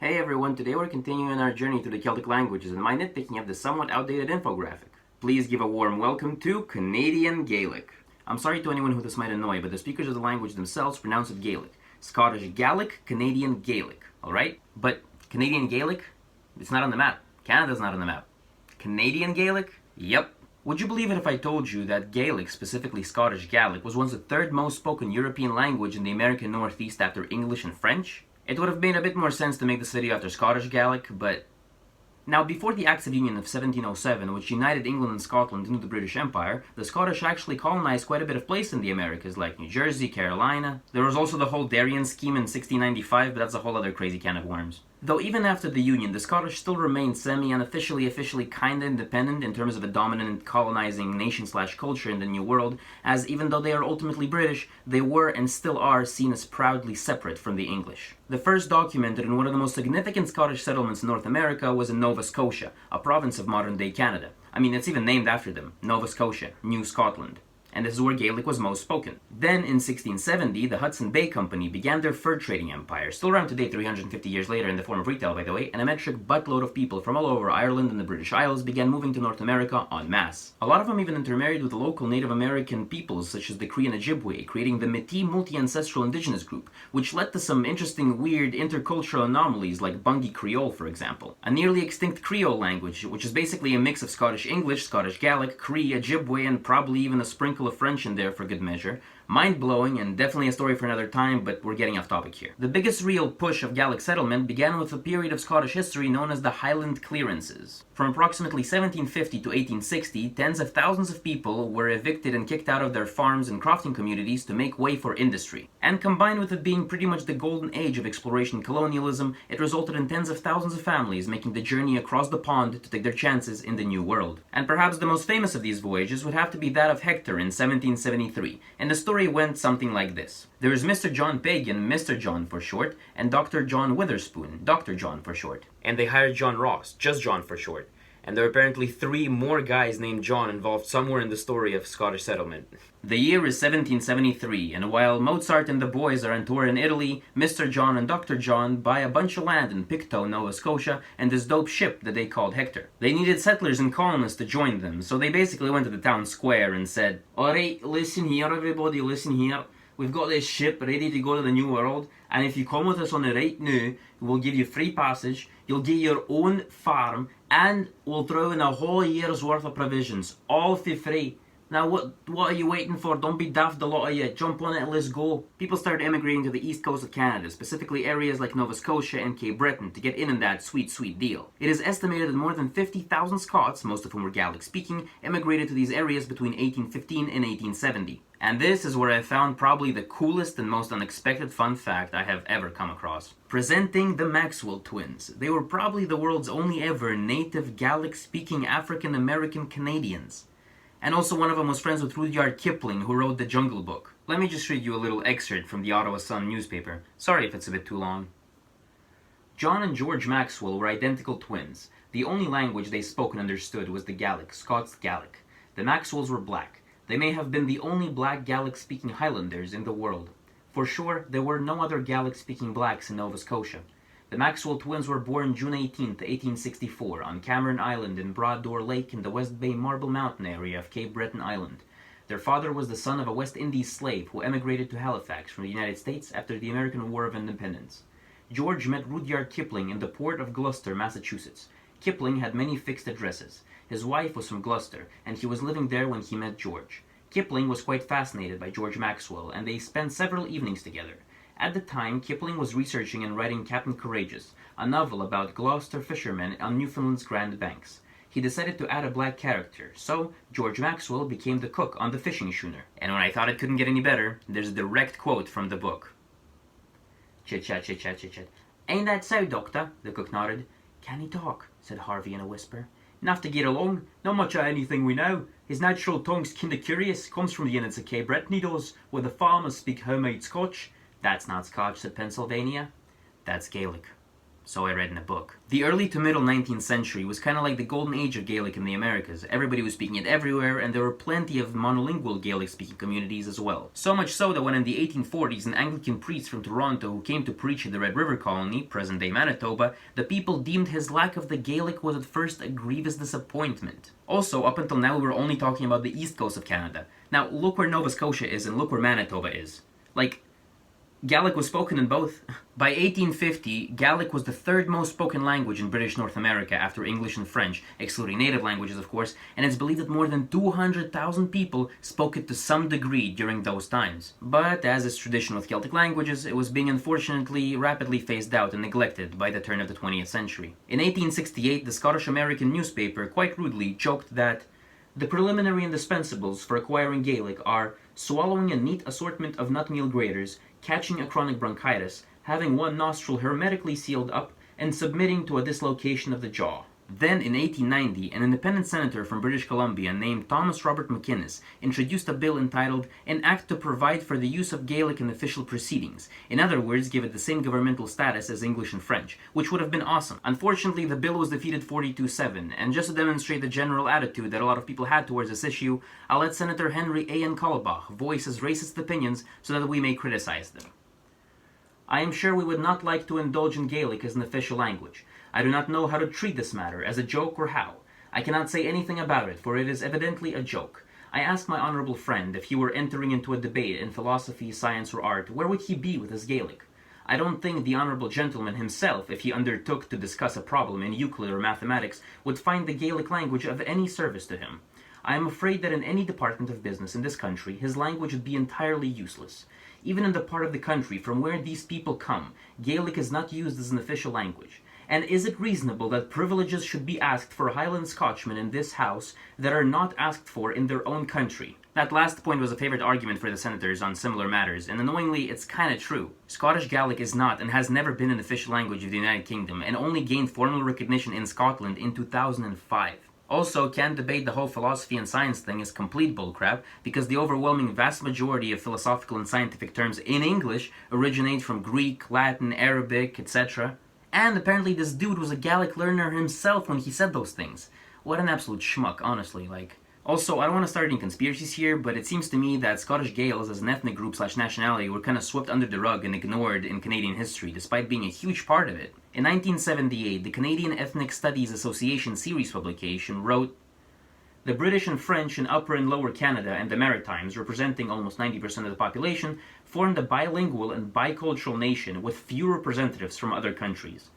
Hey everyone, today we're continuing our journey through the Celtic languages and my nitpicking of the somewhat outdated infographic. Please give a warm welcome to Canadian Gaelic. I'm sorry to anyone who this might annoy, but the speakers of the language themselves pronounce it Gaelic. Scottish Gaelic, Canadian Gaelic, alright? But Canadian Gaelic? It's not on the map. Canada's not on the map. Canadian Gaelic? Yep. Would you believe it if I told you that Gaelic, specifically Scottish Gaelic, was once the third most spoken European language in the American Northeast after English and French? It would have made a bit more sense to make this video after Scottish Gaelic, but... Now, before the Acts of Union of 1707, which united England and Scotland into the British Empire, the Scottish actually colonized quite a bit of place in the Americas, like New Jersey, Carolina. There was also the whole Darien scheme in 1695, but that's a whole other crazy can of worms. Though even after the Union, the Scottish still remained semi-unofficially, officially kinda independent in terms of a dominant colonizing nation/culture in the New World, as even though they are ultimately British, they were and still are seen as proudly separate from the English. The first documented in one of the most significant Scottish settlements in North America was in Nova Scotia, a province of modern-day Canada. I mean, it's even named after them, Nova Scotia, New Scotland. And this is where Gaelic was most spoken. Then, in 1670, the Hudson Bay Company began their fur trading empire, still around today 350 years later in the form of retail, by the way, and a metric buttload of people from all over Ireland and the British Isles began moving to North America en masse. A lot of them even intermarried with the local Native American peoples, such as the Cree and Ojibwe, creating the Métis multi-ancestral indigenous group, which led to some interesting, weird intercultural anomalies like Bungie Creole, for example. A nearly extinct Creole language, which is basically a mix of Scottish English, Scottish Gaelic, Cree, Ojibwe, and probably even a sprinkle of French in there for good measure. Mind-blowing, and definitely a story for another time, but we're getting off topic here. The biggest real push of Gaelic settlement began with a period of Scottish history known as the Highland Clearances. From approximately 1750 to 1860, tens of thousands of people were evicted and kicked out of their farms and crofting communities to make way for industry. And combined with it being pretty much the golden age of exploration and colonialism, it resulted in tens of thousands of families making the journey across the pond to take their chances in the New World. And perhaps the most famous of these voyages would have to be that of Hector in 1773, and the story went something like this. There is Mr. John Pagan, Mr. John for short, and Dr. John Witherspoon, Dr. John for short. And they hired John Ross, just John for short. And there are apparently 3 more guys named John involved somewhere in the story of Scottish settlement. The year is 1773, and while Mozart and the boys are on tour in Italy, Mr. John and Dr. John buy a bunch of land in Pictou, Nova Scotia, and this dope ship that they called Hector. They needed settlers and colonists to join them, so they basically went to the town square and said, "Alright, listen here everybody, listen here. We've got this ship ready to go to the New World, and if you come with us on it right now, we'll give you free passage, you'll get your own farm, and we'll throw in a whole year's worth of provisions, all for free. Now what are you waiting for? Don't be daft, the lot of you. Jump on it and let's go." People started emigrating to the east coast of Canada, specifically areas like Nova Scotia and Cape Breton, to get in on that sweet, sweet deal. It is estimated that more than 50,000 Scots, most of whom were Gaelic speaking, immigrated to these areas between 1815 and 1870. And this is where I found probably the coolest and most unexpected fun fact I have ever come across. Presenting the Maxwell Twins. They were probably the world's only ever native Gaelic-speaking African-American Canadians. And also one of them was friends with Rudyard Kipling, who wrote The Jungle Book. Let me just read you a little excerpt from the Ottawa Sun newspaper. Sorry if it's a bit too long. John and George Maxwell were identical twins. The only language they spoke and understood was the Gaelic, Scots Gaelic. The Maxwells were black. They may have been the only black Gaelic-speaking Highlanders in the world. For sure, there were no other Gaelic-speaking blacks in Nova Scotia. The Maxwell twins were born June 18, 1864, on Cameron Island in Broad Door Lake in the West Bay Marble Mountain area of Cape Breton Island. Their father was the son of a West Indies slave who emigrated to Halifax from the United States after the American War of Independence. George met Rudyard Kipling in the port of Gloucester, Massachusetts. Kipling had many fixed addresses. His wife was from Gloucester, and he was living there when he met George. Kipling was quite fascinated by George Maxwell, and they spent several evenings together. At the time, Kipling was researching and writing Captain Courageous, a novel about Gloucester fishermen on Newfoundland's Grand Banks. He decided to add a black character, so George Maxwell became the cook on the fishing schooner. And when I thought it couldn't get any better, there's a direct quote from the book. Chit-chat, chit-chat, chit-chat. "Ain't that so, Doctor?" The cook nodded. "Can he talk?" said Harvey in a whisper. "Enough to get along. Not much of anything we know. His natural tongue's kinda curious. Comes from the units of Cape Breton, he does, where the farmers speak homemade Scotch." "That's not Scotch," said Pennsylvania. "That's Gaelic." So I read in a book. The early to middle 19th century was kind of like the Golden Age of Gaelic in the Americas. Everybody was speaking it everywhere, and there were plenty of monolingual Gaelic-speaking communities as well. So much so that when in the 1840s an Anglican priest from Toronto who came to preach in the Red River Colony, present-day Manitoba, the people deemed his lack of the Gaelic was at first a grievous disappointment. Also, up until now we were only talking about the east coast of Canada. Now, look where Nova Scotia is and look where Manitoba is. Like, Gaelic was spoken in both. By 1850, Gaelic was the third most spoken language in British North America after English and French, excluding native languages of course, and it's believed that more than 200,000 people spoke it to some degree during those times. But as is tradition with Celtic languages, it was being unfortunately rapidly phased out and neglected by the turn of the 20th century. In 1868, the Scottish American newspaper quite rudely joked that the preliminary indispensables for acquiring Gaelic are swallowing a neat assortment of nut meal graters, catching a chronic bronchitis, having one nostril hermetically sealed up, and submitting to a dislocation of the jaw. Then, in 1890, an independent senator from British Columbia named Thomas Robert McInnes introduced a bill entitled An Act to Provide for the Use of Gaelic in Official Proceedings. In other words, give it the same governmental status as English and French, which would have been awesome. Unfortunately, the bill was defeated 42-7, and just to demonstrate the general attitude that a lot of people had towards this issue, I'll let Senator Henry A. N. Collebach voice his racist opinions so that we may criticize them. I am sure we would not like to indulge in Gaelic as an official language. I do not know how to treat this matter, as a joke or how. I cannot say anything about it, for it is evidently a joke. I ask my honourable friend, if he were entering into a debate in philosophy, science, or art, where would he be with his Gaelic? I don't think the honourable gentleman himself, if he undertook to discuss a problem in Euclid or mathematics, would find the Gaelic language of any service to him. I am afraid that in any department of business in this country, his language would be entirely useless. Even in the part of the country from where these people come, Gaelic is not used as an official language. And is it reasonable that privileges should be asked for Highland Scotchmen in this House that are not asked for in their own country? That last point was a favourite argument for the senators on similar matters, and annoyingly, it's kinda true. Scottish Gaelic is not and has never been an official language of the United Kingdom, and only gained formal recognition in Scotland in 2005. Also, can't debate the whole philosophy and science thing is complete bullcrap, because the overwhelming vast majority of philosophical and scientific terms in English originate from Greek, Latin, Arabic, etc. And apparently this dude was a Gaelic learner himself when he said those things. What an absolute schmuck, honestly, like. Also, I don't want to start any conspiracies here, but it seems to me that Scottish Gaels as an ethnic group / nationality were kind of swept under the rug and ignored in Canadian history, despite being a huge part of it. In 1978, the Canadian Ethnic Studies Association series publication wrote, "The British and French in Upper and Lower Canada and the Maritimes, representing almost 90% of the population, formed a bilingual and bicultural nation with few representatives from other countries."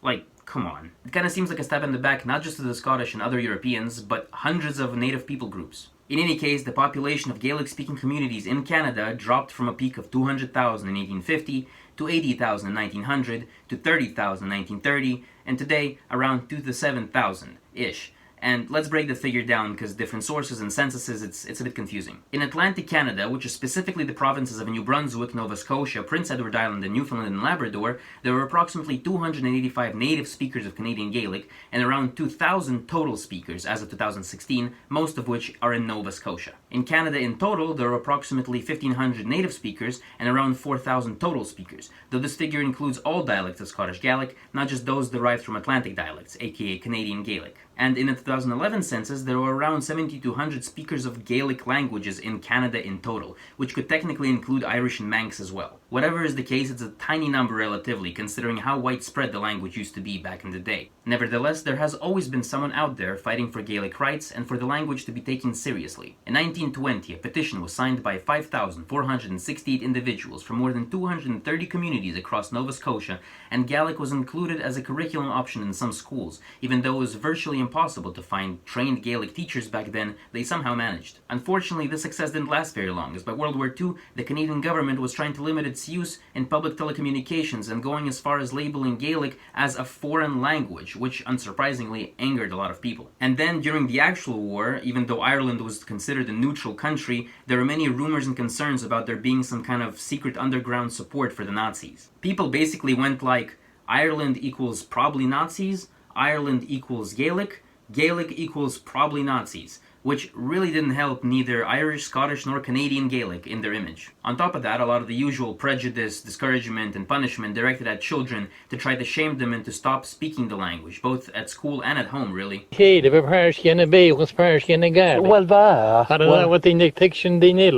Like, come on. It kind of seems like a stab in the back not just to the Scottish and other Europeans, but hundreds of native people groups. In any case, the population of Gaelic-speaking communities in Canada dropped from a peak of 200,000 in 1850 to 80,000 in 1900 to 30,000 in 1930, and today around 2 to 7,000-ish. And let's break the figure down because different sources and censuses, it's a bit confusing. In Atlantic Canada, which is specifically the provinces of New Brunswick, Nova Scotia, Prince Edward Island, and Newfoundland and Labrador, there were approximately 285 native speakers of Canadian Gaelic and around 2,000 total speakers as of 2016, most of which are in Nova Scotia. In Canada in total, there are approximately 1,500 native speakers and around 4,000 total speakers, though this figure includes all dialects of Scottish Gaelic, not just those derived from Atlantic dialects, aka Canadian Gaelic. And in the 2011 census, there were around 7,200 speakers of Gaelic languages in Canada in total, which could technically include Irish and Manx as well. Whatever is the case, it's a tiny number relatively, considering how widespread the language used to be back in the day. Nevertheless, there has always been someone out there fighting for Gaelic rights and for the language to be taken seriously. In 1920, a petition was signed by 5,468 individuals from more than 230 communities across Nova Scotia, and Gaelic was included as a curriculum option in some schools. Even though it was virtually impossible to find trained Gaelic teachers back then, they somehow managed. Unfortunately, this success didn't last very long, as by World War II, the Canadian government was trying to limit its use in public telecommunications and going as far as labeling Gaelic as a foreign language, which unsurprisingly angered a lot of people. And then, during the actual war, even though Ireland was considered a neutral country, there were many rumors and concerns about there being some kind of secret underground support for the Nazis. People basically went like, Ireland equals probably Nazis, Ireland equals Gaelic, Gaelic equals probably Nazis. which really didn't help neither Irish, Scottish, nor Canadian Gaelic in their image. On top of that, a lot of the usual prejudice, discouragement, and punishment directed at children to try to shame them into stop speaking the language, both at school and at home, really. Hey, the parish gonna be was parish gonna get. Well, I don't know what the diction they need.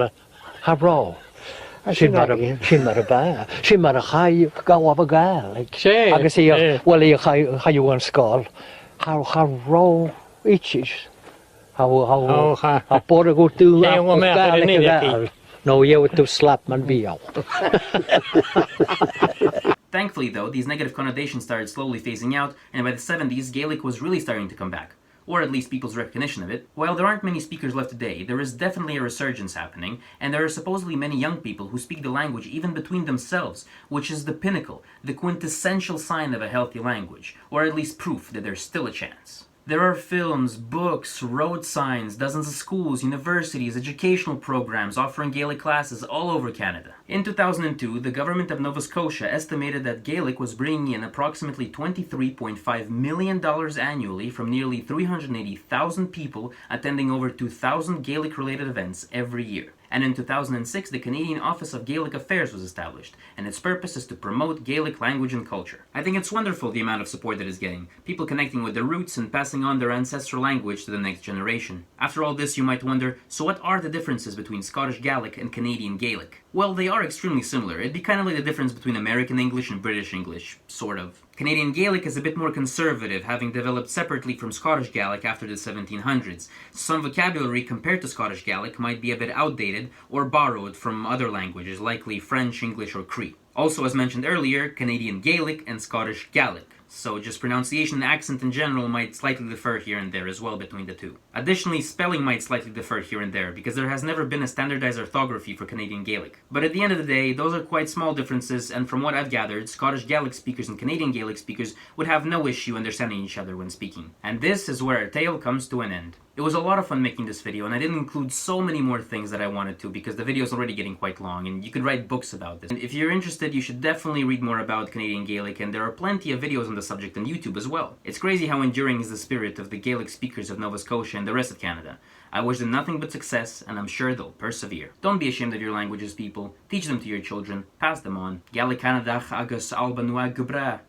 Harrow. She mar a ba. She mar a high go of a Gaelic. She. I can see well you on skull. How row itches. How bought a go do Gaelic. No, you would do slap man be out. Thankfully, though, these negative connotations started slowly phasing out, and by the 70s, Gaelic was really starting to come back. Or at least people's recognition of it. While there aren't many speakers left today, there is definitely a resurgence happening, and there are supposedly many young people who speak the language even between themselves, which is the pinnacle, the quintessential sign of a healthy language, or at least proof that there's still a chance. There are films, books, road signs, dozens of schools, universities, educational programs offering Gaelic classes all over Canada. In 2002, the government of Nova Scotia estimated that Gaelic was bringing in approximately $23.5 million annually from nearly 380,000 people attending over 2,000 Gaelic-related events every year. And in 2006, the Canadian Office of Gaelic Affairs was established, and its purpose is to promote Gaelic language and culture. I think it's wonderful the amount of support that it's getting, people connecting with their roots and passing on their ancestral language to the next generation. After all this, you might wonder, so what are the differences between Scottish Gaelic and Canadian Gaelic? Well, they are extremely similar. It'd be kind of like the difference between American English and British English, sort of. Canadian Gaelic is a bit more conservative, having developed separately from Scottish Gaelic after the 1700s. Some vocabulary compared to Scottish Gaelic might be a bit outdated or borrowed from other languages, likely French, English, or Cree. Also, as mentioned earlier, Canadian Gaelic and Scottish Gaelic. So just pronunciation and accent in general might slightly differ here and there as well between the two. Additionally, spelling might slightly differ here and there, because there has never been a standardized orthography for Canadian Gaelic. But at the end of the day, those are quite small differences, and from what I've gathered, Scottish Gaelic speakers and Canadian Gaelic speakers would have no issue understanding each other when speaking. And this is where our tale comes to an end. It was a lot of fun making this video, and I didn't include so many more things that I wanted to because the video is already getting quite long, and you could write books about this. And if you're interested, you should definitely read more about Canadian Gaelic, and there are plenty of videos on the subject on YouTube as well. It's crazy how enduring is the spirit of the Gaelic speakers of Nova Scotia and the rest of Canada. I wish them nothing but success, and I'm sure they'll persevere. Don't be ashamed of your languages, people. Teach them to your children. Pass them on. Gaelic.novascotia.ca